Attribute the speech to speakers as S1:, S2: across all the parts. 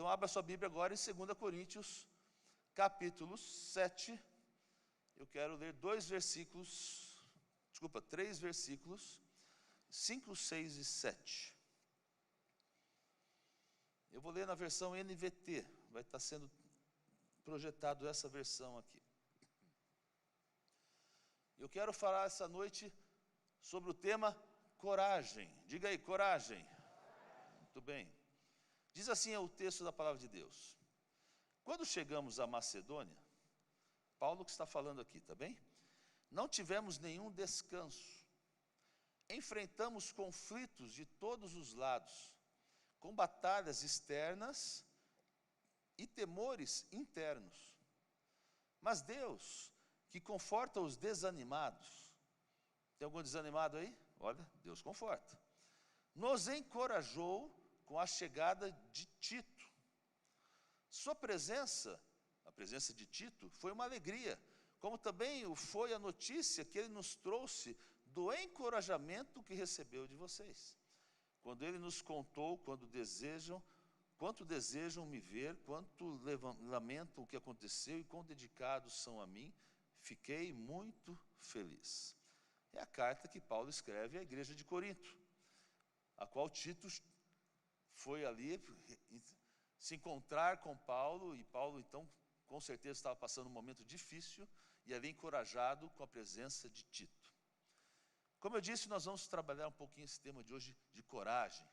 S1: Então abra sua Bíblia agora em 2 Coríntios, capítulo 7. Eu quero ler três versículos, 5, 6 e 7. Eu vou ler na versão NVT, vai estar sendo projetado essa versão aqui. Eu quero falar essa noite sobre o tema coragem. Diga aí, coragem. Muito bem. Diz assim o texto da palavra de Deus. Quando chegamos à Macedônia, Paulo que está falando aqui, tá bem? Não tivemos nenhum descanso. Enfrentamos conflitos de todos os lados, com batalhas externas e temores internos. Mas Deus, que conforta os desanimados, tem algum desanimado aí? Olha, Deus conforta. Nos encorajou com a chegada de Tito. Sua presença, a presença de Tito, foi uma alegria, como também o foi a notícia que ele nos trouxe do encorajamento que recebeu de vocês. Quando ele nos contou quanto desejam me ver, quanto lamentam o que aconteceu e quão dedicados são a mim, fiquei muito feliz. É a carta que Paulo escreve à igreja de Corinto, a qual Tito foi ali se encontrar com Paulo, e Paulo então com certeza estava passando um momento difícil, e ali encorajado com a presença de Tito. Como eu disse, nós vamos trabalhar um pouquinho esse tema de hoje, de coragem,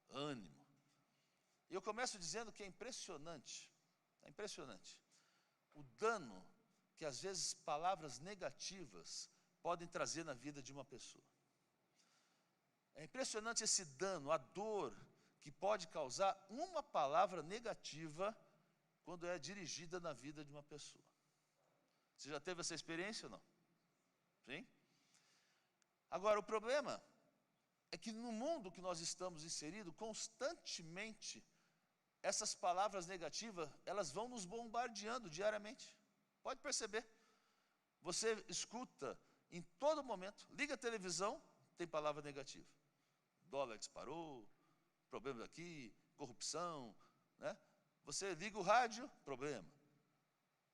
S1: ânimo. E eu começo dizendo que é impressionante o dano que às vezes palavras negativas podem trazer na vida de uma pessoa. É impressionante esse dano, a dor que pode causar uma palavra negativa quando é dirigida na vida de uma pessoa. Você já teve essa experiência ou não? Sim? Agora, o problema é que no mundo que nós estamos inseridos, constantemente, essas palavras negativas, elas vão nos bombardeando diariamente. Pode perceber. Você escuta em todo momento, liga a televisão, tem palavra negativa. Dólar disparou, problemas aqui, corrupção, né? Você liga o rádio, problema.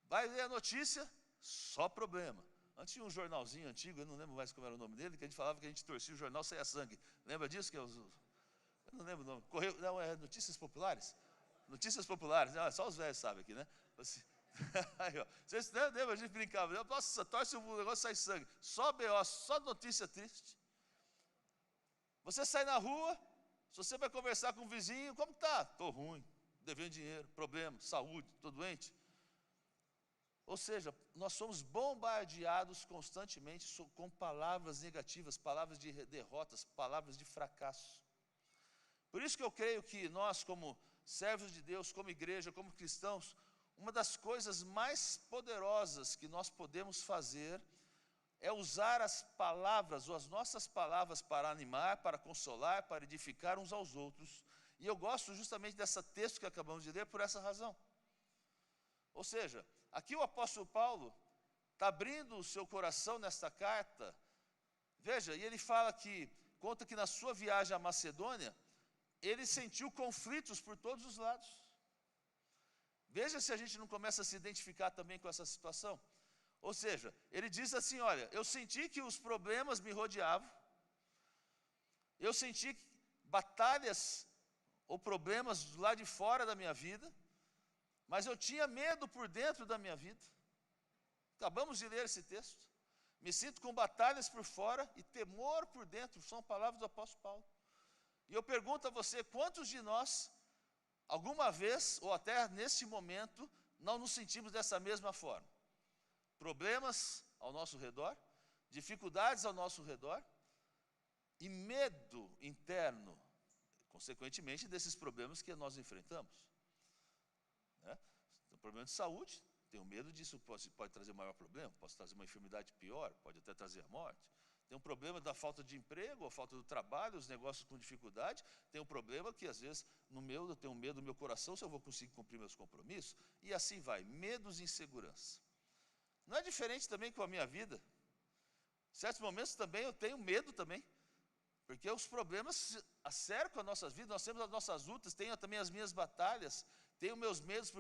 S1: Vai ler a notícia, só problema. Antes tinha um jornalzinho antigo, eu não lembro mais como era o nome dele, que a gente falava que a gente torcia o jornal, saia sangue. Lembra disso? Eu não lembro o nome. Não, é Notícias Populares? Notícias Populares, não, só os velhos sabem aqui, né? Aí, ó, vocês lembram, a gente brincava, nossa, torce o negócio, sai sangue. Só B.O., só notícia triste. Você sai na rua, se você vai conversar com um vizinho, como está? Estou ruim, devendo dinheiro, problema, saúde, estou doente. Ou seja, nós somos bombardeados constantemente com palavras negativas, palavras de derrotas, palavras de fracasso. Por isso que eu creio que nós, como servos de Deus, como igreja, como cristãos, uma das coisas mais poderosas que nós podemos fazer é usar as palavras, ou as nossas palavras, para animar, para consolar, para edificar uns aos outros. E eu gosto justamente desse texto que acabamos de ler por essa razão. Ou seja, aqui o apóstolo Paulo está abrindo o seu coração nesta carta. Veja, e ele conta que na sua viagem à Macedônia, ele sentiu conflitos por todos os lados. Veja se a gente não começa a se identificar também com essa situação. Ou seja, ele diz assim, olha, eu senti que os problemas me rodeavam, eu senti batalhas ou problemas do lado de fora da minha vida, mas eu tinha medo por dentro da minha vida. Acabamos de ler esse texto. Me sinto com batalhas por fora e temor por dentro, são palavras do apóstolo Paulo. E eu pergunto a você, quantos de nós, alguma vez, ou até neste momento, não nos sentimos dessa mesma forma? Problemas ao nosso redor, dificuldades ao nosso redor, e medo interno, consequentemente, desses problemas que nós enfrentamos. Né? Tem um problema de saúde, tenho medo disso, pode trazer maior problema, pode trazer uma enfermidade pior, pode até trazer a morte. Tem um problema da falta de emprego, a falta do trabalho, os negócios com dificuldade. Tem um problema que, às vezes, eu tenho medo do meu coração se eu vou conseguir cumprir meus compromissos. E assim vai, medos e insegurança. Não é diferente também com a minha vida. Em certos momentos também eu tenho medo também. Porque os problemas cercam as nossas vidas, nós temos as nossas lutas, tenho também as minhas batalhas, tenho meus medos,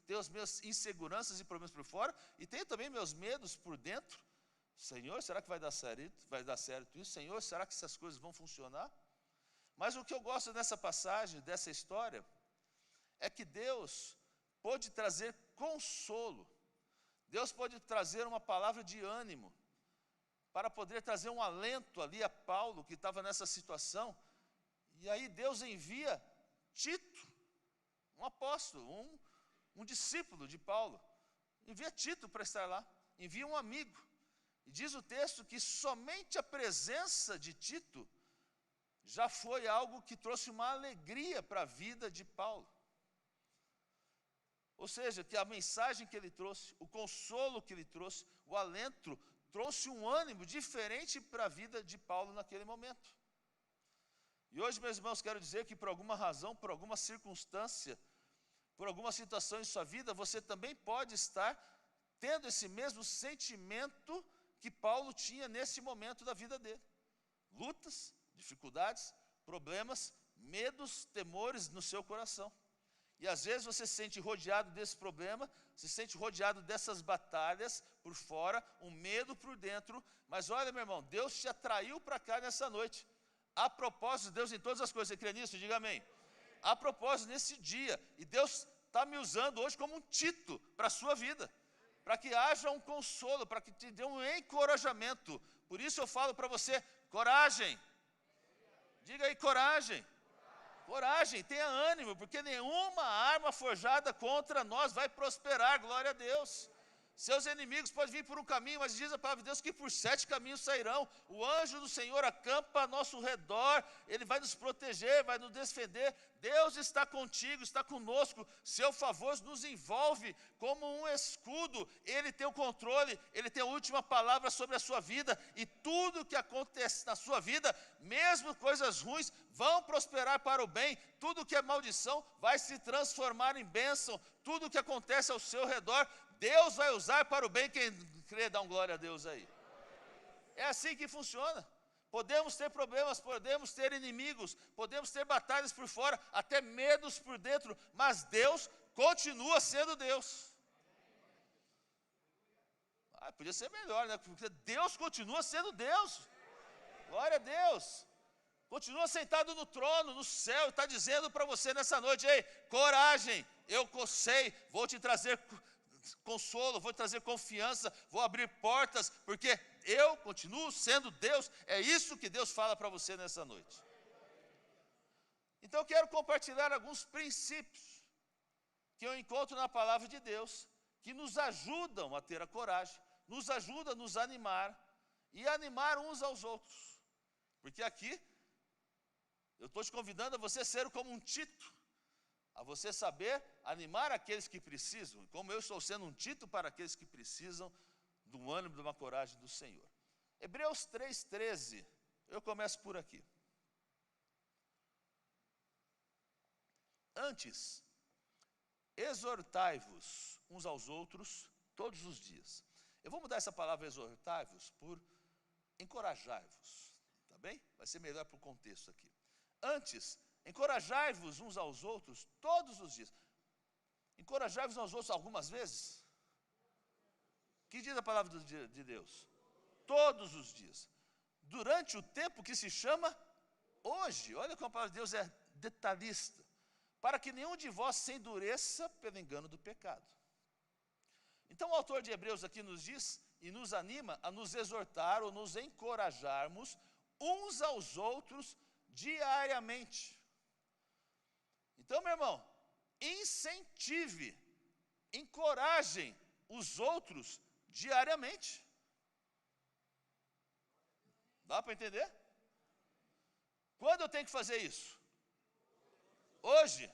S1: tenho as minhas inseguranças e problemas por fora, e tenho também meus medos por dentro. Senhor, será que vai dar certo isso? Senhor, será que essas coisas vão funcionar? Mas o que eu gosto dessa passagem, dessa história, é que Deus pôde trazer consolo. Deus pôde trazer uma palavra de ânimo, para poder trazer um alento ali a Paulo, que estava nessa situação. E aí Deus envia Tito, um apóstolo, um discípulo de Paulo, envia Tito para estar lá, envia um amigo. E diz o texto que somente a presença de Tito já foi algo que trouxe uma alegria para a vida de Paulo. Ou seja, que a mensagem que ele trouxe, o consolo que ele trouxe, o alento, trouxe um ânimo diferente para a vida de Paulo naquele momento. E hoje, meus irmãos, quero dizer que por alguma razão, por alguma circunstância, por alguma situação em sua vida, você também pode estar tendo esse mesmo sentimento que Paulo tinha nesse momento da vida dele. Lutas, dificuldades, problemas, medos, temores no seu coração. E às vezes você se sente rodeado desse problema, se sente rodeado dessas batalhas por fora, um medo por dentro. Mas olha, meu irmão, Deus te atraiu para cá nessa noite. A propósito, Deus em todas as coisas. Você crê nisso? Diga amém. A propósito, nesse dia. E Deus está me usando hoje como um Tito para a sua vida. Para que haja um consolo, para que te dê um encorajamento. Por isso eu falo para você, coragem. Diga aí, coragem. Coragem, tenha ânimo, porque nenhuma arma forjada contra nós vai prosperar, glória a Deus. Seus inimigos podem vir por um caminho, mas diz a palavra de Deus que por 7 caminhos sairão. O anjo do Senhor acampa a nosso redor, Ele vai nos proteger, vai nos defender. Deus está contigo, está conosco, seu favor nos envolve como um escudo. Ele tem o controle, Ele tem a última palavra sobre a sua vida. E tudo que acontece na sua vida, mesmo coisas ruins, vão prosperar para o bem. Tudo que é maldição vai se transformar em bênção. Tudo que acontece ao seu redor, Deus vai usar para o bem. Quem crê, dá um glória a Deus aí. É assim que funciona. Podemos ter problemas, podemos ter inimigos, podemos ter batalhas por fora, até medos por dentro, mas Deus continua sendo Deus. Podia ser melhor, né? Porque Deus continua sendo Deus. Glória a Deus. Continua sentado no trono, no céu, e está dizendo para você nessa noite, ei, coragem, eu sei, vou te trazer consolo, vou trazer confiança, vou abrir portas, porque eu continuo sendo Deus. É isso que Deus fala para você nessa noite. Então eu quero compartilhar alguns princípios que eu encontro na palavra de Deus, que nos ajudam a ter a coragem, nos ajudam a nos animar e animar uns aos outros. Porque aqui eu estou te convidando a você ser como um Tito, a você saber animar aqueles que precisam, como eu estou sendo um Tito para aqueles que precisam do ânimo, de uma coragem do Senhor. Hebreus 3,13, eu começo por aqui. Antes, exortai-vos uns aos outros todos os dias. Eu vou mudar essa palavra exortai-vos por encorajai-vos, tá bem? Vai ser melhor para o contexto aqui. Antes, encorajai-vos uns aos outros todos os dias. Encorajai-vos uns aos outros algumas vezes? Que diz a palavra de Deus? Todos os dias. Durante o tempo que se chama hoje. Olha como a palavra de Deus é detalhista. Para que nenhum de vós se endureça pelo engano do pecado. Então o autor de Hebreus aqui nos diz e nos anima a nos exortar ou nos encorajarmos uns aos outros diariamente. Então, meu irmão, incentive, encorajem os outros diariamente. Dá para entender? Quando eu tenho que fazer isso? Hoje.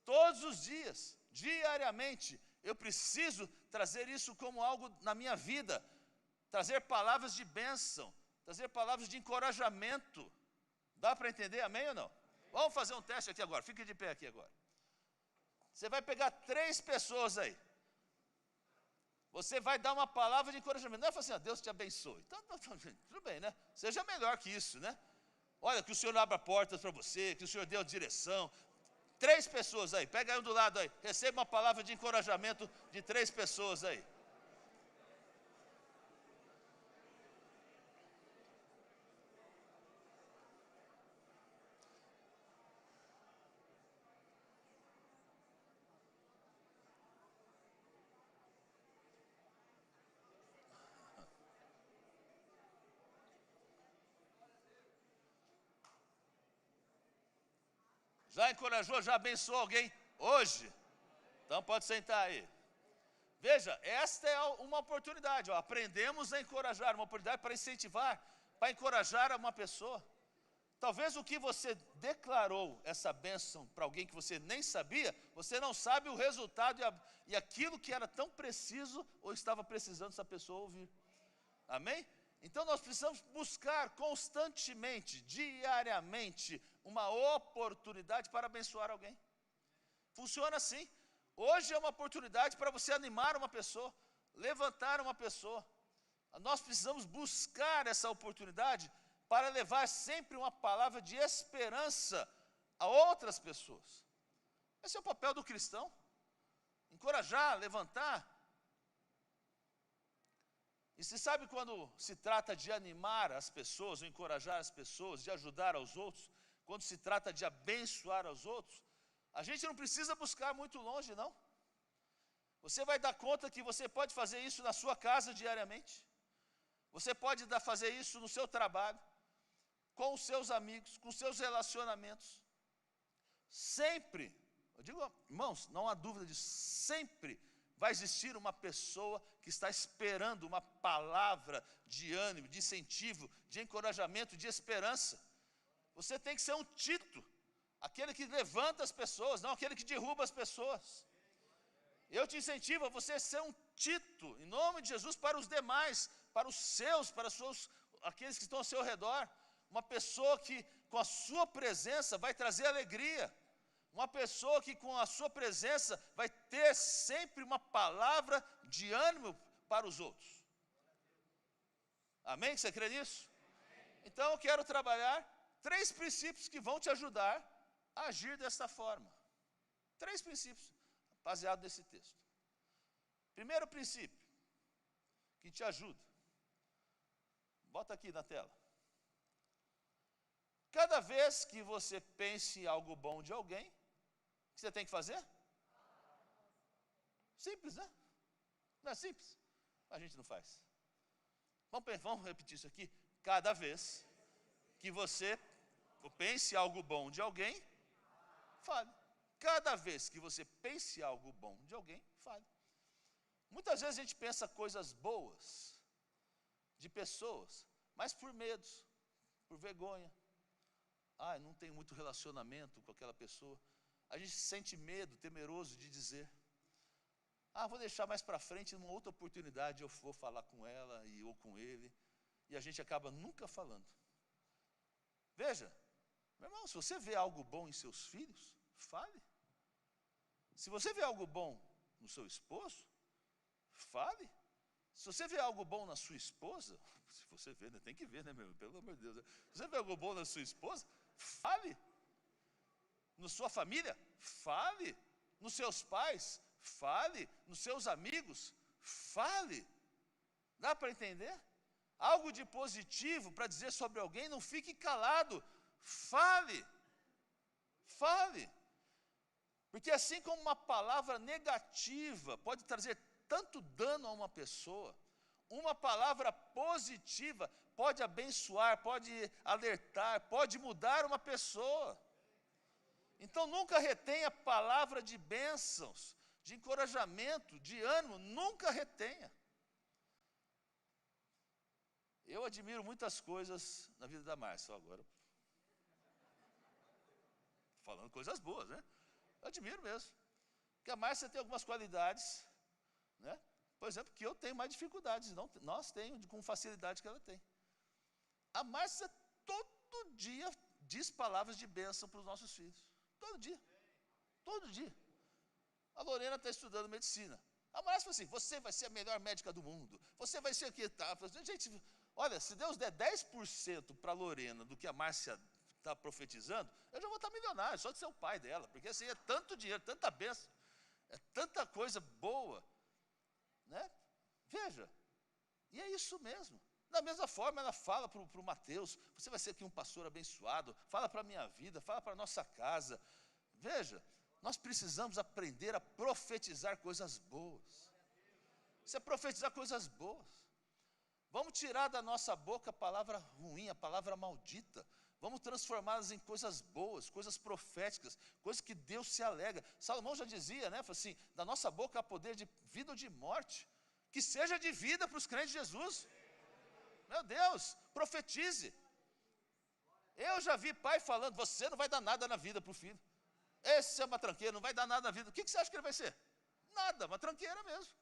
S1: Todos os dias, diariamente. Eu preciso trazer isso como algo na minha vida. Trazer palavras de bênção, trazer palavras de encorajamento. Dá para entender, amém ou não? Vamos fazer um teste aqui agora, fique de pé aqui agora. Você vai pegar 3 pessoas aí. Você vai dar uma palavra de encorajamento. Não é assim, Deus te abençoe. Então, tudo bem, né? Seja melhor que isso, né? Olha, que o Senhor abra portas para você, que o Senhor dê a direção. 3 pessoas aí, pega aí um do lado aí, receba uma palavra de encorajamento de 3 pessoas aí. Já encorajou, já abençoou alguém hoje? Então pode sentar aí. Veja, esta é uma oportunidade, ó, aprendemos a encorajar, uma oportunidade para incentivar, para encorajar uma pessoa. Talvez o que você declarou, essa bênção para alguém que você nem sabia, você não sabe o resultado e aquilo que era tão preciso ou estava precisando essa pessoa ouvir. Amém? Então nós precisamos buscar constantemente, diariamente, uma oportunidade para abençoar alguém. Funciona assim. Hoje é uma oportunidade para você animar uma pessoa, levantar uma pessoa. Nós precisamos buscar essa oportunidade para levar sempre uma palavra de esperança a outras pessoas. Esse é o papel do cristão. Encorajar, levantar. E se sabe quando se trata de animar as pessoas, ou encorajar as pessoas, de ajudar aos outros, quando se trata de abençoar aos outros, a gente não precisa buscar muito longe, não. Você vai dar conta que você pode fazer isso na sua casa diariamente. Você pode fazer isso no seu trabalho, com os seus amigos, com os seus relacionamentos. Sempre, eu digo, irmãos, não há dúvida disso, sempre vai existir uma pessoa que está esperando uma palavra de ânimo, de incentivo, de encorajamento, de esperança. Você tem que ser um Tito, aquele que levanta as pessoas, não aquele que derruba as pessoas. Eu te incentivo a você ser um Tito, em nome de Jesus, para os demais, para os seus, aqueles que estão ao seu redor. Uma pessoa que com a sua presença vai trazer alegria. Uma pessoa que com a sua presença vai ter sempre uma palavra de ânimo para os outros. Amém? Você crê nisso? Então eu quero trabalhar 3 princípios que vão te ajudar a agir desta forma. 3 princípios, baseados nesse texto. Primeiro princípio, que te ajuda. Bota aqui na tela. Cada vez que você pense em algo bom de alguém, o que você tem que fazer? Simples, né? Não é simples? A gente não faz. Vamos repetir isso aqui. Cada vez que você pense em algo bom de alguém, fale. Cada vez que você pense em algo bom de alguém, fale. Muitas vezes a gente pensa coisas boas de pessoas, mas por medos, por vergonha. Não tenho muito relacionamento com aquela pessoa. A gente sente medo, temeroso de dizer. Vou deixar mais para frente, numa outra oportunidade eu vou falar com ela ou com ele. E a gente acaba nunca falando. Veja, meu irmão, se você vê algo bom em seus filhos, fale. Se você vê algo bom no seu esposo, fale. Se você vê algo bom na sua esposa, se você vê, né, tem que ver, né, meu? Pelo amor de Deus. Né? Se você vê algo bom na sua esposa, fale. Na sua família, fale. Nos seus pais, fale. Nos seus amigos, fale. Dá para entender? Algo de positivo para dizer sobre alguém, não fique calado. Fale. Fale. Porque assim como uma palavra negativa pode trazer tanto dano a uma pessoa, uma palavra positiva pode abençoar, pode alertar, pode mudar uma pessoa. Então nunca retenha palavra de bênçãos, de encorajamento, de ânimo, nunca retenha. Eu admiro muitas coisas na vida da Márcia, agora falando coisas boas, né? Eu admiro mesmo. Porque a Márcia tem algumas qualidades, né? Por exemplo, que eu tenho mais dificuldades, nós temos com facilidade que ela tem. A Márcia todo dia diz palavras de bênção para os nossos filhos. Todo dia. Todo dia. A Lorena está estudando medicina. A Márcia falou assim, você vai ser a melhor médica do mundo. Você vai ser o que? Tá? Gente, olha, se Deus der 10% para a Lorena do que a Márcia está profetizando, eu já vou estar milionário, só de ser o pai dela, porque assim é tanto dinheiro, tanta bênção, é tanta coisa boa, né? Veja, e é isso mesmo. Da mesma forma, ela fala para o Mateus, você vai ser aqui um pastor abençoado, fala para a minha vida, fala para a nossa casa. Veja, nós precisamos aprender a profetizar coisas boas. Isso é profetizar coisas boas. Vamos tirar da nossa boca a palavra ruim, a palavra maldita. Vamos transformá-las em coisas boas, coisas proféticas, coisas que Deus se alegra. Salomão já dizia, né? Falou assim, da nossa boca há poder de vida ou de morte. Que seja de vida para os crentes de Jesus. Meu Deus, profetize. Eu já vi pai falando, você não vai dar nada na vida para o filho. Esse é uma tranqueira, não vai dar nada na vida. O que você acha que ele vai ser? Nada, uma tranqueira mesmo.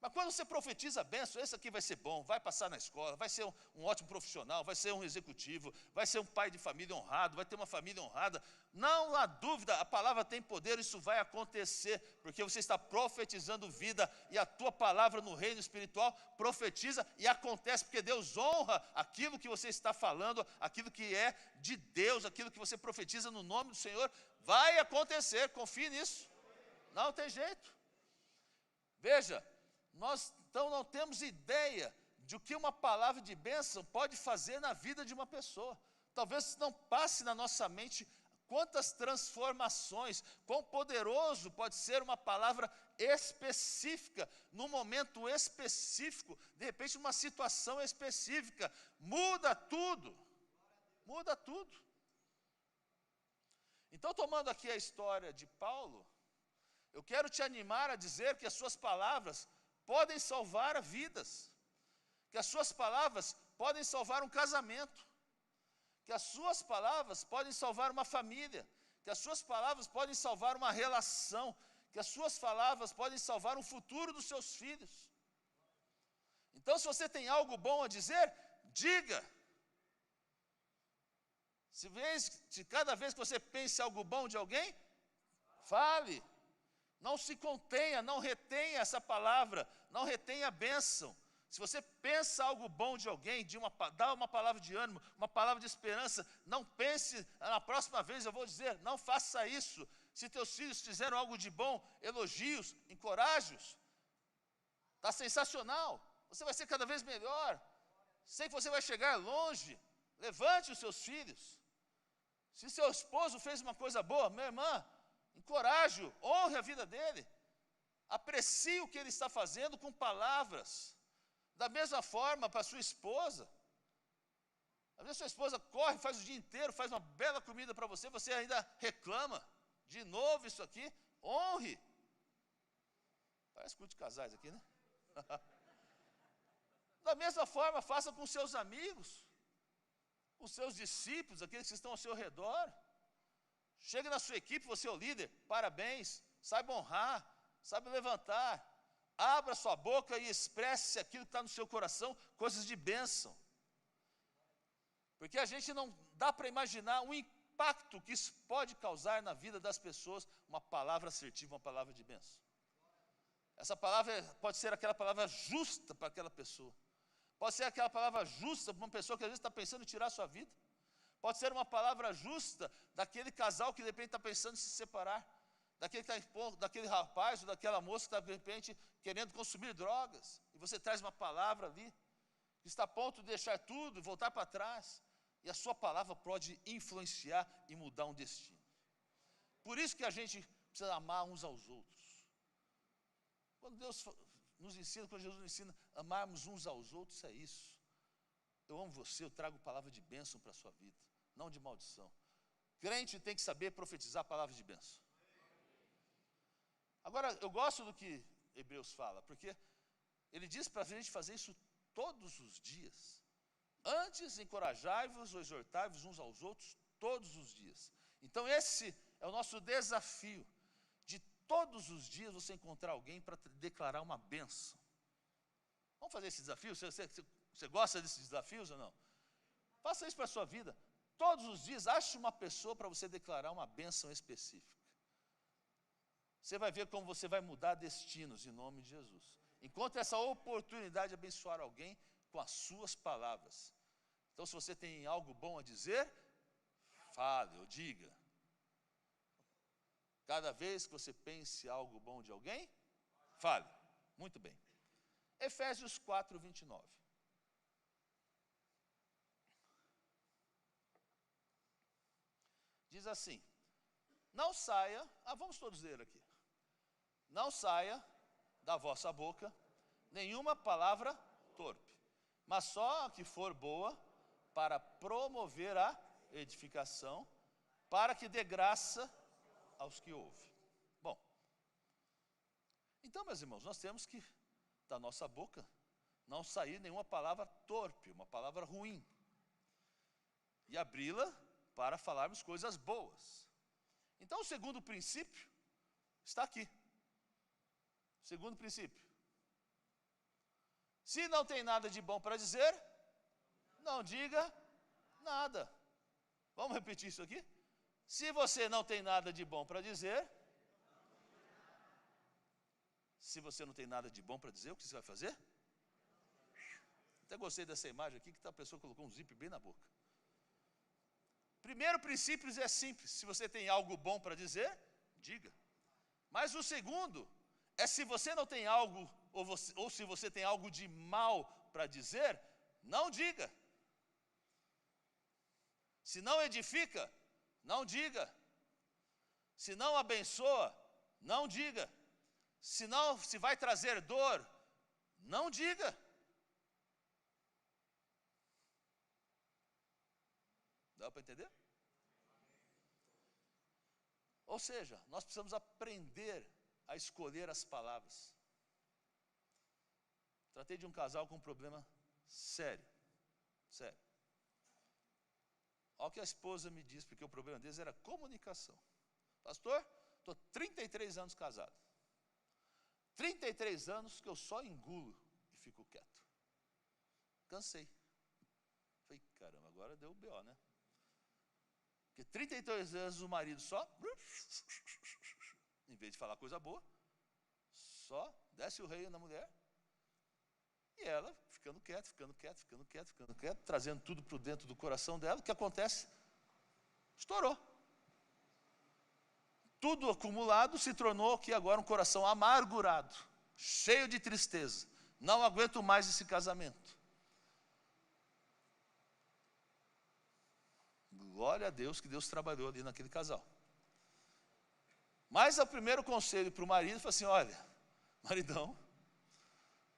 S1: Mas quando você profetiza a bênção, esse aqui vai ser bom, vai passar na escola, vai ser um ótimo profissional, vai ser um executivo, vai ser um pai de família honrado, vai ter uma família honrada. Não há dúvida, a palavra tem poder, isso vai acontecer, porque você está profetizando vida, e a tua palavra no reino espiritual profetiza e acontece, porque Deus honra aquilo que você está falando, aquilo que é de Deus, aquilo que você profetiza no nome do Senhor, vai acontecer, confie nisso, não tem jeito. Veja, nós então não temos ideia de o que uma palavra de bênção pode fazer na vida de uma pessoa. Talvez não passe na nossa mente quantas transformações, quão poderoso pode ser uma palavra específica, num momento específico, de repente uma situação específica, muda tudo, muda tudo. Então, tomando aqui a história de Paulo, eu quero te animar a dizer que as suas palavras podem salvar vidas, que as suas palavras podem salvar um casamento, que as suas palavras podem salvar uma família, que as suas palavras podem salvar uma relação, que as suas palavras podem salvar o futuro dos seus filhos. Então, se você tem algo bom a dizer, diga. Se cada vez que você pense algo bom de alguém, fale. Não se contenha, não retenha essa palavra, não retenha a bênção. Se você pensa algo bom de alguém, dá uma palavra de ânimo, uma palavra de esperança, não pense, na próxima vez eu vou dizer, não faça isso. Se teus filhos fizeram algo de bom, elogios, encoraje-os. Está sensacional, você vai ser cada vez melhor. Sei que você vai chegar longe, levante os seus filhos. Se seu esposo fez uma coisa boa, minha irmã, encoraje-o, honre a vida dele, aprecie o que ele está fazendo com palavras. Da mesma forma para a sua esposa, às vezes sua esposa corre, faz o dia inteiro, faz uma bela comida para você, você ainda reclama, de novo isso aqui, honre. Parece culto de casais aqui, né? Da mesma forma, faça com seus amigos, com seus discípulos, aqueles que estão ao seu redor. Chega na sua equipe, você é o líder, parabéns, saiba honrar, saiba levantar, abra sua boca e expresse aquilo que está no seu coração, coisas de bênção. Porque a gente não dá para imaginar o impacto que isso pode causar na vida das pessoas, uma palavra assertiva, uma palavra de bênção. Essa palavra pode ser aquela palavra justa para aquela pessoa, pode ser aquela palavra justa para uma pessoa que às vezes está pensando em tirar a sua vida. Pode ser uma palavra justa daquele casal que de repente está pensando em se separar, daquele rapaz ou daquela moça que está de repente querendo consumir drogas, e você traz uma palavra ali, que está a ponto de deixar tudo, voltar para trás, e a sua palavra pode influenciar e mudar um destino. Por isso que a gente precisa amar uns aos outros. Quando Deus nos ensina, quando Jesus nos ensina, amarmos uns aos outros, é isso. Eu amo você, eu trago palavra de bênção para a sua vida, não de maldição. Crente tem que saber profetizar palavras de bênção. Agora, eu gosto do que Hebreus fala, porque ele diz para a gente fazer isso todos os dias. Antes, encorajai-vos ou exortai-vos uns aos outros todos os dias. Então, esse é o nosso desafio, de todos os dias você encontrar alguém para declarar uma bênção. Vamos fazer esse desafio? Você gosta desses desafios ou não? Faça isso para a sua vida. Todos os dias, ache uma pessoa para você declarar uma bênção específica. Você vai ver como você vai mudar destinos em nome de Jesus. Encontre essa oportunidade de abençoar alguém com as suas palavras. Então, se você tem algo bom a dizer, Fale ou diga. Cada vez que você pense algo bom de alguém, fale. Muito bem. Efésios 4, 29. Diz assim: não saia, vamos todos ler aqui. Não saia da vossa boca nenhuma palavra torpe, mas só a que for boa para promover a edificação, para que dê graça aos que ouvem. Bom, então, meus irmãos, nós temos que, da nossa boca, não sair nenhuma palavra torpe, uma palavra ruim, e abri-la para falarmos coisas boas. Então, o segundo princípio está aqui. Segundo princípio: se não tem nada de bom para dizer, não diga nada. Vamos repetir isso aqui? Se você não tem nada de bom para dizer, se você não tem nada de bom para dizer, o que você vai fazer? Até gostei dessa imagem aqui, que a pessoa colocou um zíper bem na boca. Primeiro princípio é simples: se você tem algo bom para dizer, diga. Mas o segundo é: se você não tem algo, ou se você tem algo de mal para dizer, não diga. Se não edifica, não diga. Se não abençoa, não diga. Se vai trazer dor, não diga. Dá para entender? Ou seja, nós precisamos aprender a escolher as palavras. Tratei de um casal com um problema sério. Sério. Olha o que a esposa me disse, porque o problema deles era comunicação. Pastor, estou 33 anos casado. 33 anos que eu só engulo e fico quieto. Cansei. Falei, caramba, agora deu o B.O., né? Porque 32 anos o marido só, em vez de falar coisa boa, só desce o rei na mulher. E ela ficando quieta, trazendo tudo para dentro do coração dela. O que acontece? Estourou. Tudo acumulado se tornou que agora um coração amargurado, cheio de tristeza. Não aguento mais esse casamento. Glória a Deus que Deus trabalhou ali naquele casal. Mas o primeiro conselho para o marido foi assim: olha, maridão,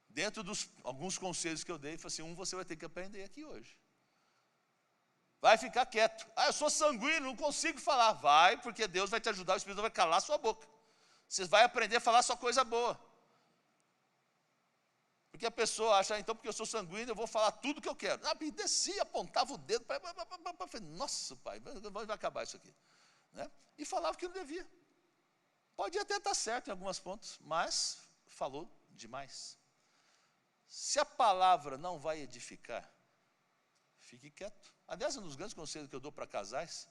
S1: dentro dos alguns conselhos que eu dei, foi assim: você vai ter que aprender aqui hoje. Vai ficar quieto. Eu sou sanguíneo, não consigo falar. Vai, porque Deus vai te ajudar, o Espírito vai calar a sua boca. Você vai aprender a falar só coisa boa. Porque a pessoa acha, então, porque eu sou sanguíneo, eu vou falar tudo que eu quero. E descia, apontava o dedo, falei, nossa, pai, vai acabar isso aqui. Né? E falava que não devia. Podia até estar certo em alguns pontos, mas falou demais. Se a palavra não vai edificar, fique quieto. Aliás, um dos grandes conselhos que eu dou para casais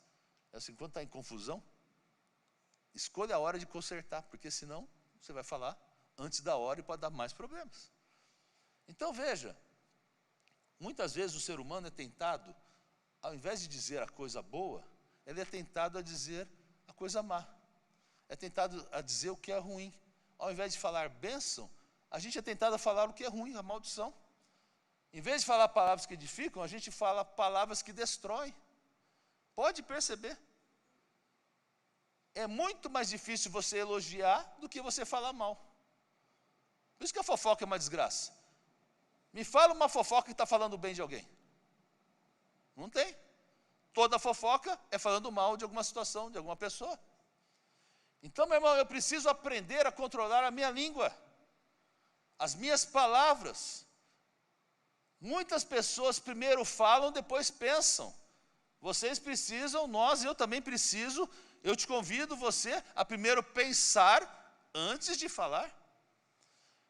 S1: é assim: quando está em confusão, escolha a hora de consertar, porque senão você vai falar antes da hora e pode dar mais problemas. Então veja, muitas vezes o ser humano é tentado, ao invés de dizer a coisa boa, ele é tentado a dizer a coisa má. É tentado a dizer o que é ruim. Ao invés de falar bênção, a gente é tentado a falar o que é ruim, a maldição. Em vez de falar palavras que edificam, a gente fala palavras que destroem. Pode perceber. É muito mais difícil você elogiar do que você falar mal. Por isso que a fofoca é uma desgraça. Me fala uma fofoca que está falando bem de alguém. Não tem. Toda fofoca é falando mal de alguma situação, de alguma pessoa. Então, meu irmão, eu preciso aprender a controlar a minha língua, as minhas palavras. Muitas pessoas primeiro falam, depois pensam. Vocês precisam, eu também preciso, eu te convido você a primeiro pensar antes de falar.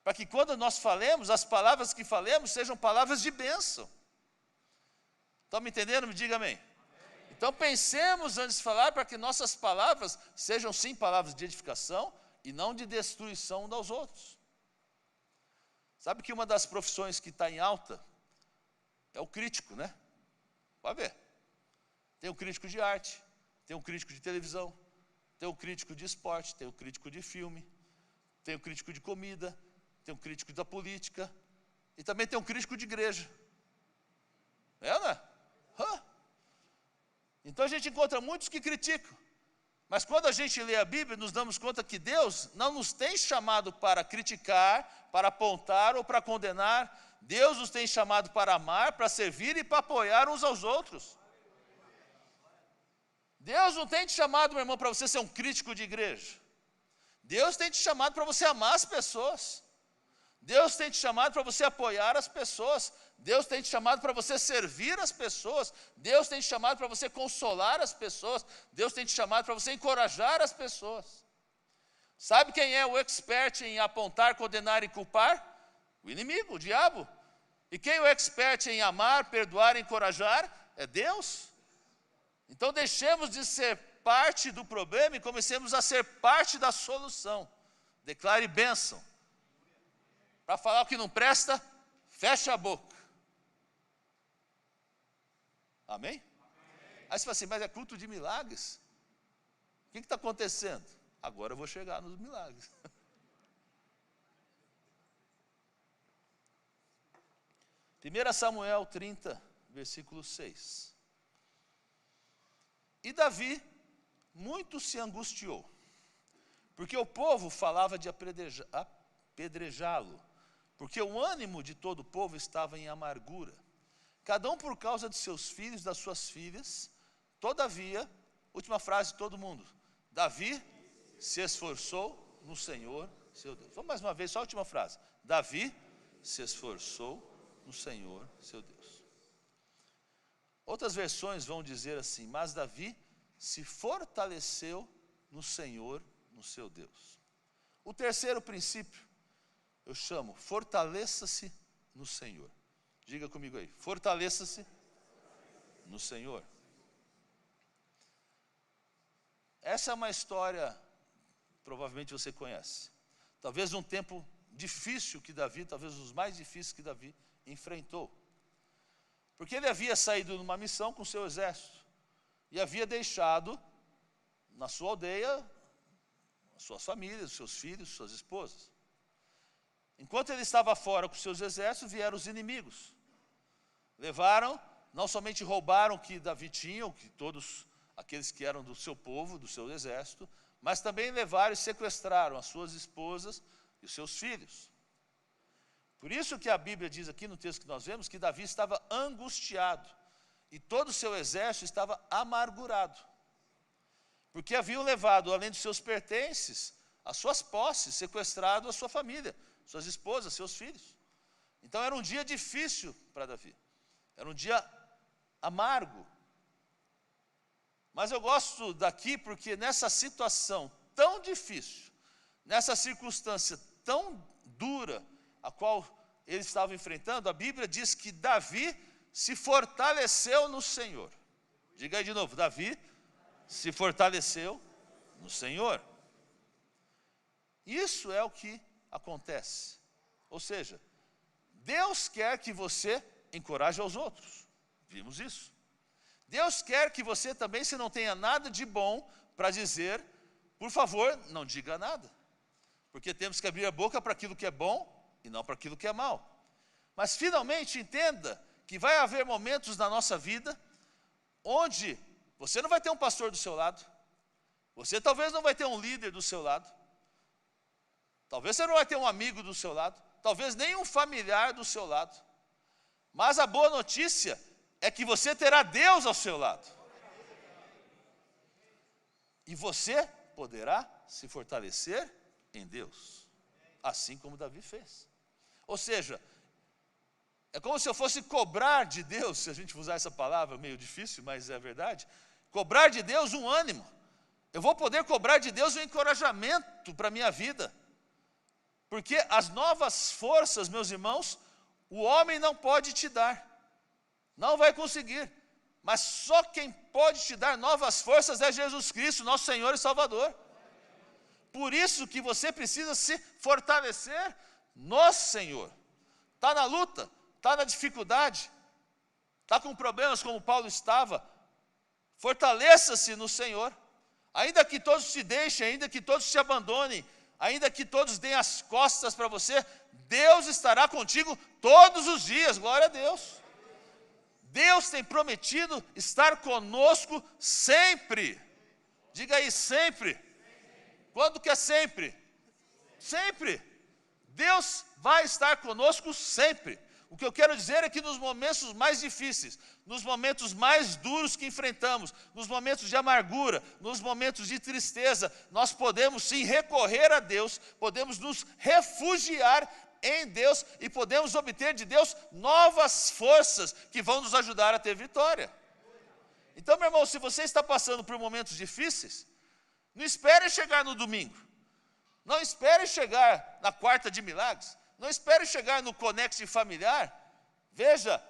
S1: Para que quando nós falemos, as palavras que falemos sejam palavras de bênção. Estão me entendendo? Me diga amém. Então pensemos antes de falar, para que nossas palavras sejam sim palavras de edificação e não de destruição uns aos outros. Sabe que uma das profissões que está em alta é o crítico, né? Vai ver. Tem o crítico de arte, tem um crítico de televisão, tem um crítico de esporte, tem um crítico de filme, tem um crítico de comida, tem um crítico da política, e também tem um crítico de igreja. É, não é? Então a gente encontra muitos que criticam. Mas quando a gente lê a Bíblia, nos damos conta que Deus não nos tem chamado para criticar, para apontar ou para condenar. Deus nos tem chamado para amar, para servir e para apoiar uns aos outros. Deus não tem te chamado, meu irmão, para você ser um crítico de igreja. Deus tem te chamado para você amar as pessoas. Deus tem te chamado para você apoiar as pessoas. Deus tem te chamado para você servir as pessoas. Deus tem te chamado para você consolar as pessoas. Deus tem te chamado para você encorajar as pessoas. Sabe quem é o expert em apontar, condenar e culpar? O inimigo, o diabo. E quem é o expert em amar, perdoar e encorajar? É Deus. Então deixemos de ser parte do problema e comecemos a ser parte da solução. Declare bênção. Para falar o que não presta, fecha a boca. Amém? Aí você fala assim, mas é culto de milagres? O que está acontecendo? Agora eu vou chegar nos milagres. 1 Samuel 30, versículo 6. E Davi muito se angustiou, porque o povo falava de apedrejá-lo, porque o ânimo de todo o povo estava em amargura, cada um por causa de seus filhos, das suas filhas. Todavia, última frase de todo mundo, Davi se esforçou no Senhor, seu Deus. Vamos mais uma vez, só a última frase. Davi se esforçou no Senhor, seu Deus. Outras versões vão dizer assim, mas Davi se fortaleceu no Senhor, no seu Deus. O terceiro princípio, eu chamo, fortaleça-se no Senhor. Diga comigo aí, fortaleça-se no Senhor. Essa é uma história, provavelmente você conhece. Talvez um tempo difícil que Davi, talvez os mais difíceis que Davi enfrentou. Porque ele havia saído numa missão com seu exército e havia deixado na sua aldeia as suas famílias, os seus filhos, suas esposas. Enquanto ele estava fora com seus exércitos, vieram os inimigos. Levaram, não somente roubaram o que Davi tinha, o que todos aqueles que eram do seu povo, do seu exército, mas também levaram e sequestraram as suas esposas e os seus filhos. Por isso que a Bíblia diz aqui no texto que nós vemos, que Davi estava angustiado, e todo o seu exército estava amargurado, porque haviam levado, além dos seus pertences, as suas posses, sequestrado a sua família, suas esposas, seus filhos. Então era um dia difícil para Davi, era um dia amargo. Mas eu gosto daqui porque nessa situação tão difícil, nessa circunstância tão dura, a qual ele estava enfrentando, a Bíblia diz que Davi se fortaleceu no Senhor. Diga aí de novo, Davi se fortaleceu no Senhor. Isso é o que acontece. Ou seja, Deus quer que você encoraje aos outros. Vimos isso. Deus quer que você também, se não tenha nada de bom para dizer, por favor, não diga nada. Porque temos que abrir a boca para aquilo que é bom e não para aquilo que é mal. Mas finalmente entenda que vai haver momentos na nossa vida onde você não vai ter um pastor do seu lado, você talvez não vai ter um líder do seu lado, talvez você não vai ter um amigo do seu lado, talvez nem um familiar do seu lado. Mas a boa notícia é que você terá Deus ao seu lado. E você poderá se fortalecer em Deus, assim como Davi fez. Ou seja, é como se eu fosse cobrar de Deus, se a gente usar essa palavra meio difícil, mas é verdade, cobrar de Deus um ânimo. Eu vou poder cobrar de Deus um encorajamento para a minha vida. Porque as novas forças, meus irmãos, o homem não pode te dar. Não vai conseguir. Mas só quem pode te dar novas forças é Jesus Cristo, nosso Senhor e Salvador. Por isso que você precisa se fortalecer no Senhor. Está na luta, está na dificuldade, está com problemas como Paulo estava. Fortaleça-se no Senhor. Ainda que todos te deixem, ainda que todos te abandonem, ainda que todos deem as costas para você, Deus estará contigo todos os dias, glória a Deus. Deus tem prometido estar conosco sempre. Diga aí, sempre. Quando que é sempre? Sempre. Deus vai estar conosco sempre. O que eu quero dizer é que nos momentos mais difíceis, nos momentos mais duros que enfrentamos, nos momentos de amargura, nos momentos de tristeza, nós podemos sim recorrer a Deus, podemos nos refugiar em Deus e podemos obter de Deus novas forças que vão nos ajudar a ter vitória. Então, meu irmão, se você está passando por momentos difíceis, não espere chegar no domingo, não espere chegar na quarta de milagres, não espere chegar no Conecte familiar. Veja,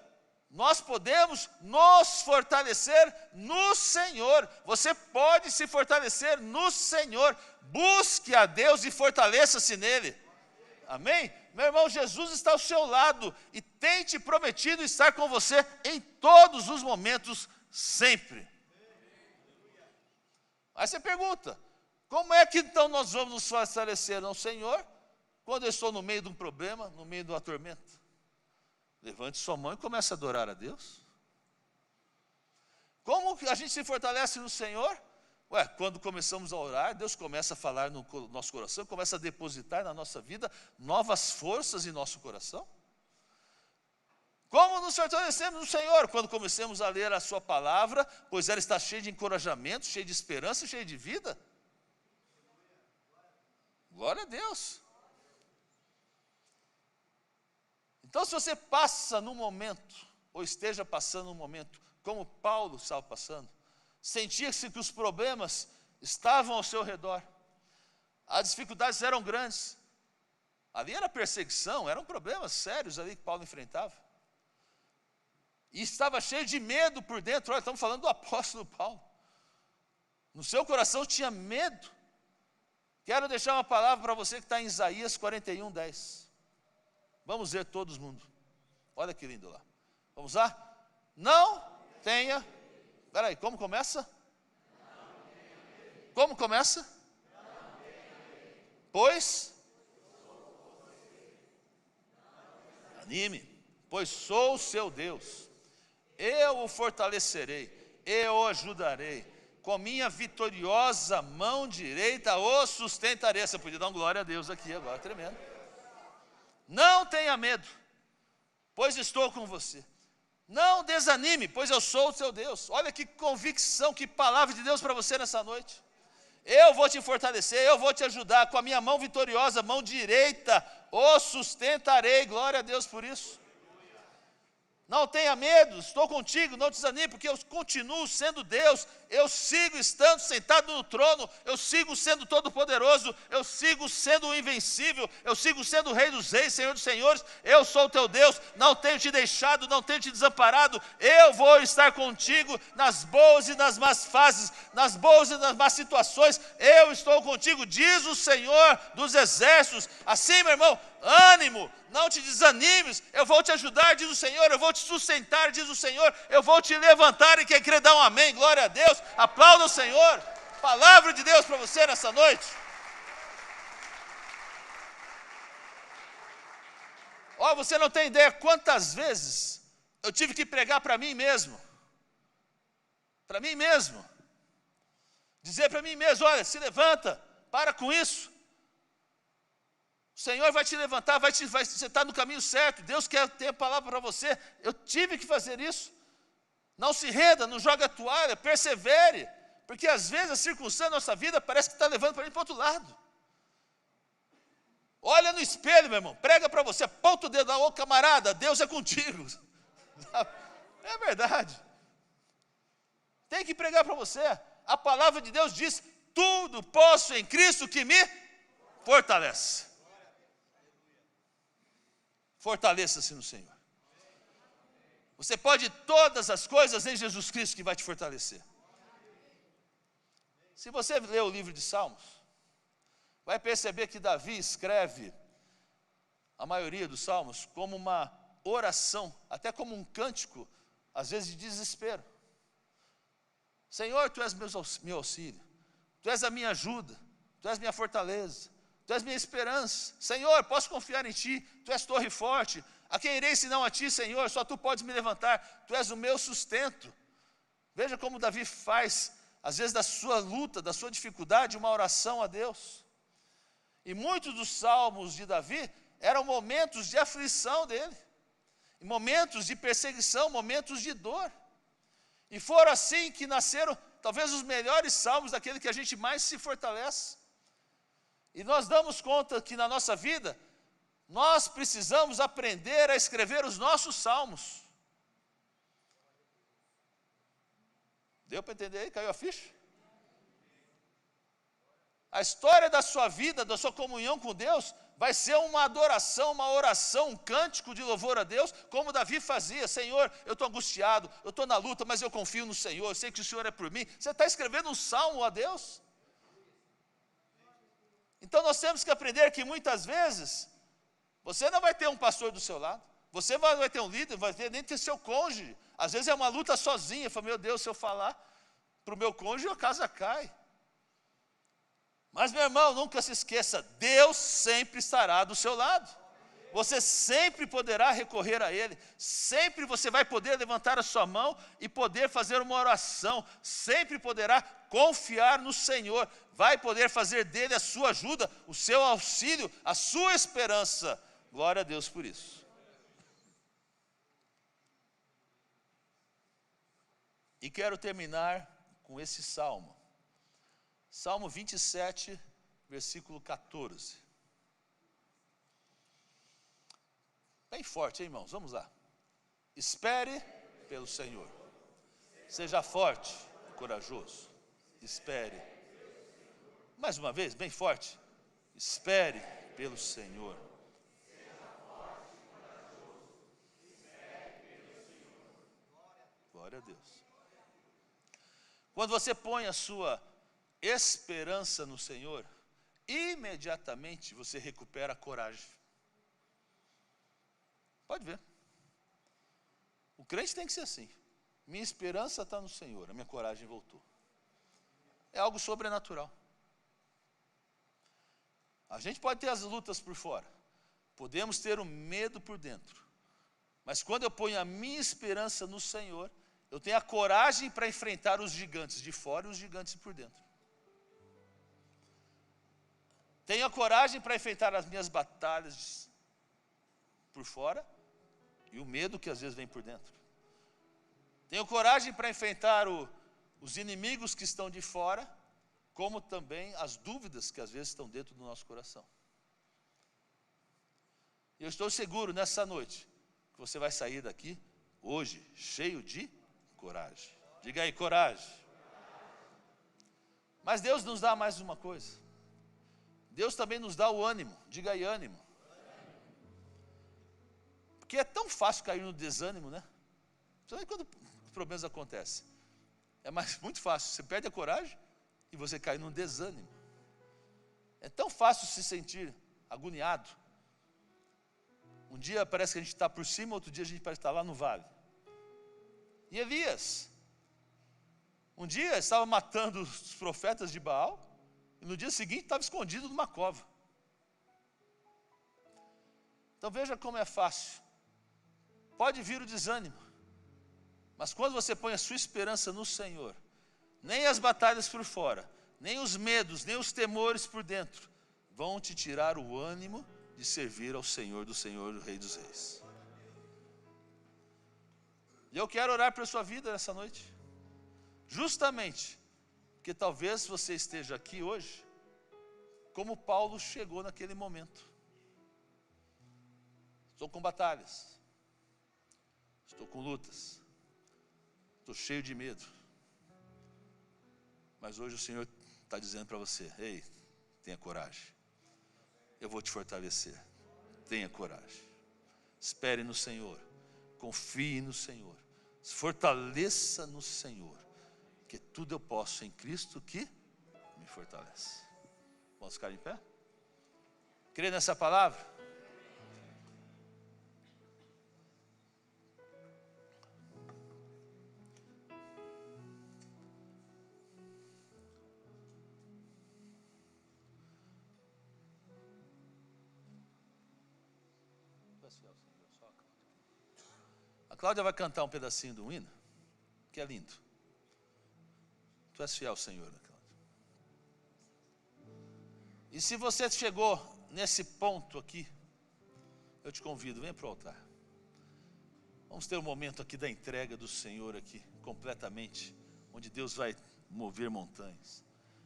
S1: nós podemos nos fortalecer no Senhor. Você pode se fortalecer no Senhor. Busque a Deus e fortaleça-se nele. Amém? Meu irmão, Jesus está ao seu lado e tem te prometido estar com você em todos os momentos, sempre. Aí você pergunta, como é que então nós vamos nos fortalecer no Senhor quando eu estou no meio de um problema, no meio de uma tormenta? Levante sua mão e comece a adorar a Deus. Como que a gente se fortalece no Senhor? Quando começamos a orar, Deus começa a falar no nosso coração, começa a depositar na nossa vida novas forças em nosso coração. Como nos fortalecemos no Senhor? Quando começamos a ler a sua palavra, pois ela está cheia de encorajamento, cheia de esperança, cheia de vida. Glória a Deus. Então, se você passa num momento, ou esteja passando um momento, como Paulo estava passando, sentia-se que os problemas estavam ao seu redor, as dificuldades eram grandes, ali era perseguição, eram problemas sérios ali que Paulo enfrentava, e estava cheio de medo por dentro. Olha, estamos falando do apóstolo Paulo, no seu coração tinha medo. Quero deixar uma palavra para você que está em Isaías 41:10. Vamos ver todos mundo. Olha que lindo lá. Vamos lá? Não tenha. Espera aí, como começa? Como começa? Pois anime, pois sou o seu Deus. Eu o fortalecerei, eu o ajudarei. Com minha vitoriosa mão direita o sustentarei. Você podia dar uma glória a Deus aqui agora, tremendo. Não tenha medo, pois estou com você. Não desanime, pois eu sou o seu Deus. Olha que convicção, que palavra de Deus para você nessa noite. Eu vou te fortalecer, eu vou te ajudar. Com a minha mão vitoriosa, mão direita, o sustentarei. Glória a Deus por isso. Não tenha medo, estou contigo, não desanime, porque eu continuo sendo Deus, eu sigo estando sentado no trono, eu sigo sendo todo-poderoso, eu sigo sendo o invencível, eu sigo sendo o Rei dos Reis, Senhor dos Senhores, eu sou o teu Deus, não tenho te deixado, não tenho te desamparado, eu vou estar contigo nas boas e nas más fases, nas boas e nas más situações, eu estou contigo, diz o Senhor dos Exércitos. Assim, meu irmão, ânimo, não te desanimes, eu vou te ajudar, diz o Senhor, eu vou te sustentar, diz o Senhor, eu vou te levantar. E quem crê dá um amém, glória a Deus, aplauda o Senhor. Palavra de Deus para você nessa noite. Você não tem ideia quantas vezes eu tive que pregar para mim mesmo, dizer para mim mesmo, olha, se levanta, para com isso. O Senhor vai te levantar, você está no caminho certo, Deus quer ter a palavra para você. Eu tive que fazer isso. Não se renda, não jogue a toalha, persevere, porque às vezes a circunstância da nossa vida parece que está levando para mim para o outro lado. Olha no espelho, meu irmão, prega para você, aponta o dedo, ô camarada, Deus é contigo. É verdade. Tem que pregar para você. A palavra de Deus diz, tudo posso em Cristo que me fortalece. Fortaleça-se no Senhor. Você pode todas as coisas em Jesus Cristo que vai te fortalecer. Se você ler o livro de Salmos, vai perceber que Davi escreve a maioria dos Salmos como uma oração, até como um cântico, às vezes de desespero. Senhor, Tu és meu auxílio, Tu és a minha ajuda, Tu és minha fortaleza, Tu és minha esperança. Senhor, posso confiar em Ti, Tu és torre forte. A quem irei senão a Ti, Senhor? Só Tu podes me levantar, Tu és o meu sustento. Veja como Davi faz, às vezes da sua luta, da sua dificuldade, uma oração a Deus. E muitos dos salmos de Davi eram momentos de aflição dele, momentos de perseguição, momentos de dor. E foram assim que nasceram talvez os melhores salmos, daquele que a gente mais se fortalece. E nós damos conta que na nossa vida, nós precisamos aprender a escrever os nossos salmos. Deu para entender aí? Caiu a ficha? A história da sua vida, da sua comunhão com Deus, vai ser uma adoração, uma oração, um cântico de louvor a Deus, como Davi fazia. Senhor, eu estou angustiado, eu estou na luta, mas eu confio no Senhor, eu sei que o Senhor é por mim. Você está escrevendo um salmo a Deus? Então nós temos que aprender que muitas vezes, você não vai ter um pastor do seu lado, você vai ter um líder, nem ter seu cônjuge. Às vezes é uma luta sozinha, fala, meu Deus, se eu falar para o meu cônjuge, a casa cai. Mas, meu irmão, nunca se esqueça, Deus sempre estará do seu lado. Você sempre poderá recorrer a Ele, sempre você vai poder levantar a sua mão e poder fazer uma oração, sempre poderá confiar no Senhor, vai poder fazer dele a sua ajuda, o seu auxílio, a sua esperança. Glória a Deus por isso. E quero terminar com esse salmo. Salmo 27, versículo 14. Bem forte, hein, irmãos? Vamos lá. Espere pelo Senhor. Seja forte e corajoso. Espere. Mais uma vez, bem forte. Espere pelo Senhor. Glória a Deus. Quando você põe a sua esperança no Senhor, imediatamente você recupera a coragem. Pode ver. O crente tem que ser assim. Minha esperança está no Senhor, a minha coragem voltou. É algo sobrenatural. A gente pode ter as lutas por fora, podemos ter o medo por dentro, mas quando eu ponho a minha esperança no Senhor, eu tenho a coragem para enfrentar os gigantes de fora e os gigantes por dentro. Tenho a coragem para enfrentar as minhas batalhas por fora e o medo que às vezes vem por dentro. Tenho coragem para enfrentar os inimigos que estão de fora, como também as dúvidas que às vezes estão dentro do nosso coração. E eu estou seguro nessa noite que você vai sair daqui hoje cheio de coragem. Diga aí, coragem. Mas Deus nos dá mais uma coisa. Deus também nos dá o ânimo. Diga aí, ânimo. Porque é tão fácil cair no desânimo, né? Principalmente quando os problemas acontecem. É muito fácil. Você perde a coragem e você cai num desânimo. É tão fácil se sentir agoniado. Um dia parece que a gente está por cima, outro dia a gente parece estar lá no vale. E Elias, um dia estava matando os profetas de Baal, e no dia seguinte estava escondido numa cova. Então veja como é fácil. Pode vir o desânimo, mas quando você põe a sua esperança no Senhor, nem as batalhas por fora, nem os medos, nem os temores por dentro, vão te tirar o ânimo de servir ao Senhor do Rei dos Reis. E eu quero orar pela sua vida nessa noite, justamente porque talvez você esteja aqui hoje, como Paulo chegou naquele momento. Estou com batalhas, estou com lutas, estou cheio de medo, mas hoje o Senhor está dizendo para você, ei, tenha coragem, eu vou te fortalecer, tenha coragem, espere no Senhor, confie no Senhor, se fortaleça no Senhor, que tudo eu posso em Cristo que me fortalece. Vamos ficar em pé? Crê nessa palavra? fiel, Senhor. Só a Cláudia. A Cláudia vai cantar um pedacinho do hino, que é lindo. Tu és fiel, Senhor, Cláudia. E se você chegou nesse ponto aqui, eu te convido, venha para o altar. Vamos ter um momento aqui da entrega do Senhor aqui, completamente, onde Deus vai mover montanhas,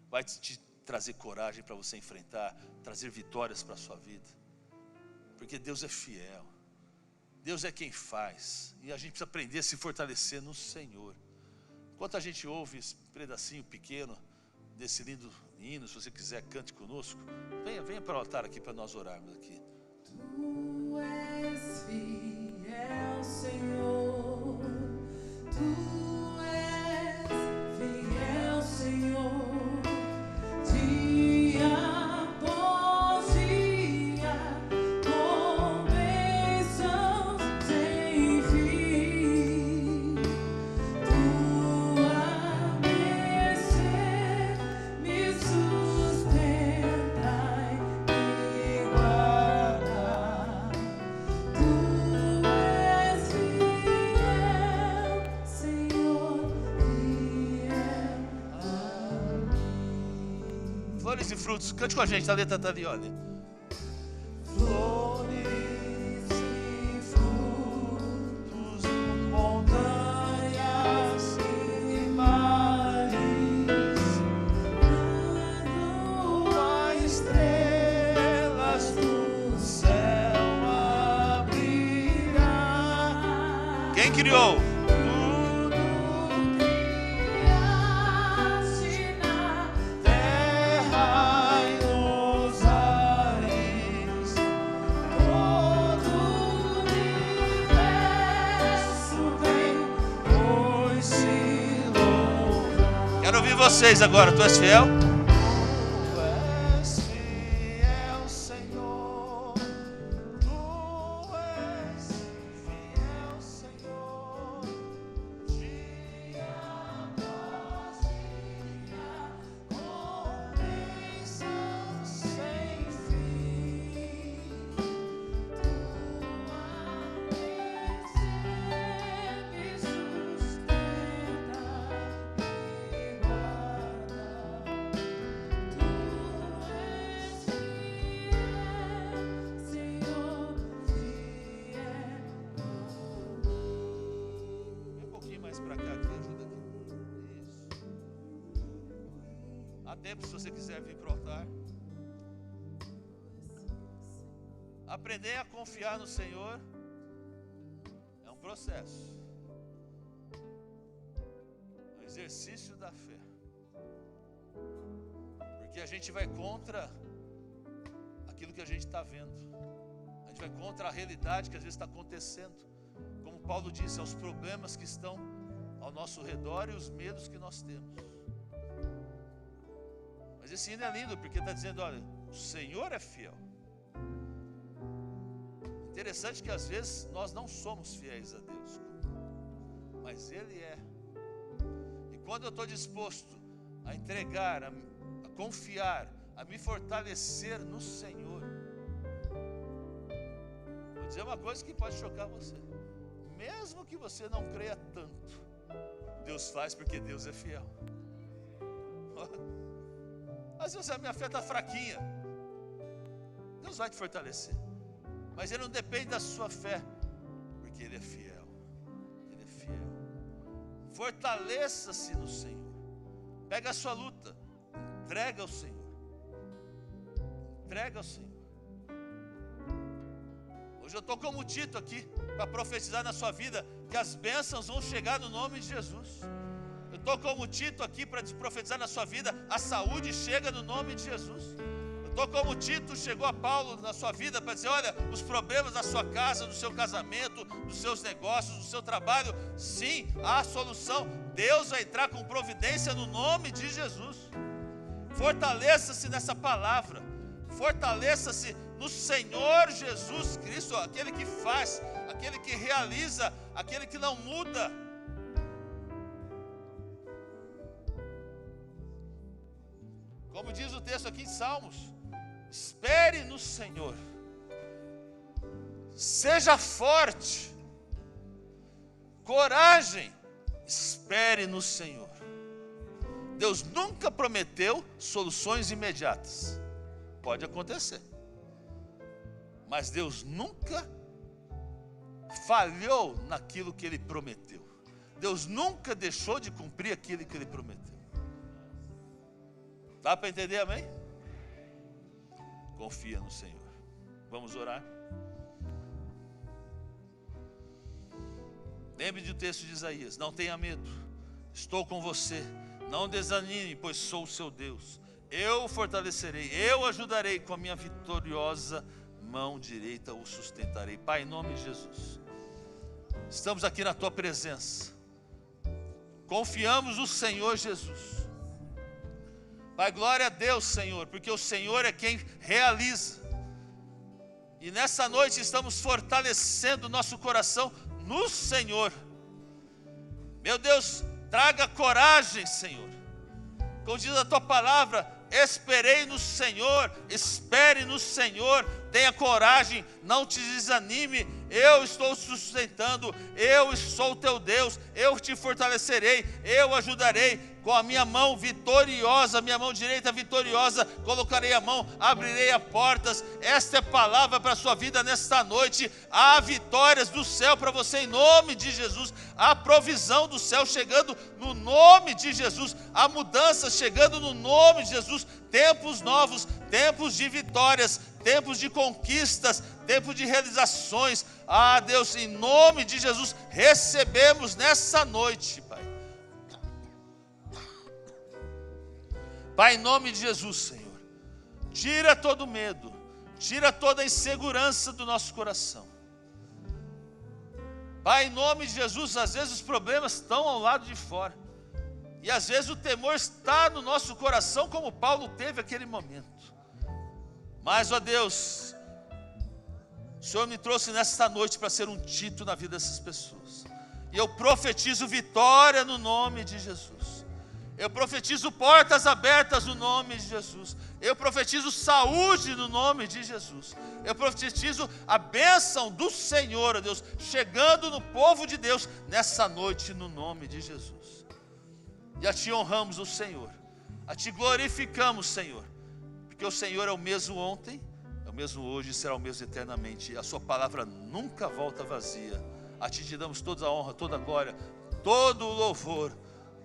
S1: vai te trazer coragem para você enfrentar, trazer vitórias para a sua vida, porque Deus é fiel, Deus é quem faz, e a gente precisa aprender a se fortalecer no Senhor. Enquanto a gente ouve esse pedacinho pequeno desse lindo hino, se você quiser, cante conosco, venha para o altar aqui para nós orarmos aqui.
S2: Tu és fiel, Senhor, Tu és fiel, Senhor, dia após dia, com bênçãos sem fim. Tua mercê me sustenta e guarda. Tu és fiel, Senhor, fiel a mim.
S1: Flores e frutos, cante com a gente, a letra está ali, olha.
S2: Flores e frutos, montanhas e mares, lua, estrelas do céu a brilhar.
S1: Quem criou?
S2: Tudo criaste na terra e nos ares, todo o universo vem pois te louvar.
S1: Quero ouvir vocês agora, tu és fiel?
S2: Tu és fiel, Senhor, Tu és fiel, Senhor, dia após dia, com bênçãos sem fim. Tua mercê me sustenta e guarda. Tu és fiel, Senhor, fiel a mim.
S1: Vem um pouquinho mais para cá, aqui, ajuda aqui. Isso. Há tempo, se você quiser vir para o altar. Aprender a confiar no Senhor é um processo, um exercício da fé, porque a gente vai contra aquilo que a gente está vendo, a gente vai contra a realidade que às vezes está acontecendo, como Paulo disse, aos problemas que estão ao nosso redor e os medos que nós temos. Mas esse hino é lindo, porque está dizendo, olha, o Senhor é fiel. Interessante que às vezes nós não somos fiéis a Deus, mas Ele é. E quando eu estou disposto a entregar, a confiar, a me fortalecer no Senhor, vou dizer uma coisa que pode chocar você. Mesmo que você não creia tanto, Deus faz porque Deus é fiel. Às vezes a minha fé está fraquinha, Deus vai te fortalecer. Mas Ele não depende da sua fé, porque Ele é fiel. Ele é fiel. Fortaleça-se no Senhor. Pega a sua luta, entrega ao Senhor. Entrega ao Senhor. Hoje eu estou como Tito aqui, para profetizar na sua vida, que as bênçãos vão chegar no nome de Jesus. Eu estou como Tito aqui para profetizar na sua vida, a saúde chega no nome de Jesus. Estou como Tito chegou a Paulo na sua vida para dizer, olha, os problemas da sua casa, do seu casamento, dos seus negócios, do seu trabalho, sim, há solução. Deus vai entrar com providência no nome de Jesus. Fortaleça-se nessa palavra, fortaleça-se no Senhor Jesus Cristo, aquele que faz, aquele que realiza, aquele que não muda. Como diz o texto aqui em Salmos, espere no Senhor. Seja forte. Coragem. Espere no Senhor. Deus nunca prometeu soluções imediatas. Pode acontecer. Mas Deus nunca falhou naquilo que Ele prometeu. Deus nunca deixou de cumprir aquilo que Ele prometeu. Dá para entender, amém? Confia no Senhor. Vamos orar. Lembre do texto de Isaías. Não tenha medo, estou com você. Não desanime, pois sou o seu Deus. Eu o fortalecerei, eu o ajudarei, com a minha vitoriosa mão direita o sustentarei. Pai, em nome de Jesus, estamos aqui na tua presença. Confiamos no Senhor Jesus. Pai, glória a Deus, Senhor, porque o Senhor é quem realiza. E nessa noite estamos fortalecendo nosso coração no Senhor. Meu Deus, traga coragem, Senhor. Como diz a tua palavra, esperei no Senhor, espere no Senhor, tenha coragem, não te desanime. Eu estou sustentando, eu sou teu Deus, eu te fortalecerei, eu ajudarei. Com a minha mão vitoriosa, minha mão direita vitoriosa, colocarei a mão, abrirei as portas. Esta é a palavra para a sua vida nesta noite. Há vitórias do céu para você em nome de Jesus. Há provisão do céu chegando no nome de Jesus. Há mudanças chegando no nome de Jesus. Tempos novos, tempos de vitórias, tempos de conquistas, tempos de realizações. Ah, Deus, em nome de Jesus, recebemos nessa noite, Pai. Pai, em nome de Jesus, Senhor, tira todo medo, tira toda a insegurança do nosso coração. Pai, em nome de Jesus, às vezes os problemas estão ao lado de fora, e às vezes o temor está no nosso coração, como Paulo teve aquele momento. Mas, ó Deus, o Senhor me trouxe nesta noite para ser um título na vida dessas pessoas, e eu profetizo vitória no nome de Jesus. Eu profetizo portas abertas no nome de Jesus. Eu profetizo saúde no nome de Jesus. Eu profetizo a bênção do Senhor, ó Deus, chegando no povo de Deus nessa noite no nome de Jesus. E a Ti honramos o Senhor, a Ti glorificamos, Senhor, porque o Senhor é o mesmo ontem, é o mesmo hoje e será o mesmo eternamente. E a Sua palavra nunca volta vazia. A Ti te damos toda a honra, toda a glória, todo o louvor,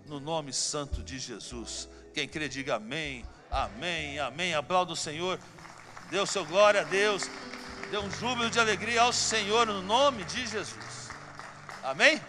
S1: no nome santo de Jesus. Quem crê diga amém, amém, amém. Aplauda o Senhor, dê o seu glória a Deus, dê um júbilo de alegria ao Senhor no nome de Jesus. Amém?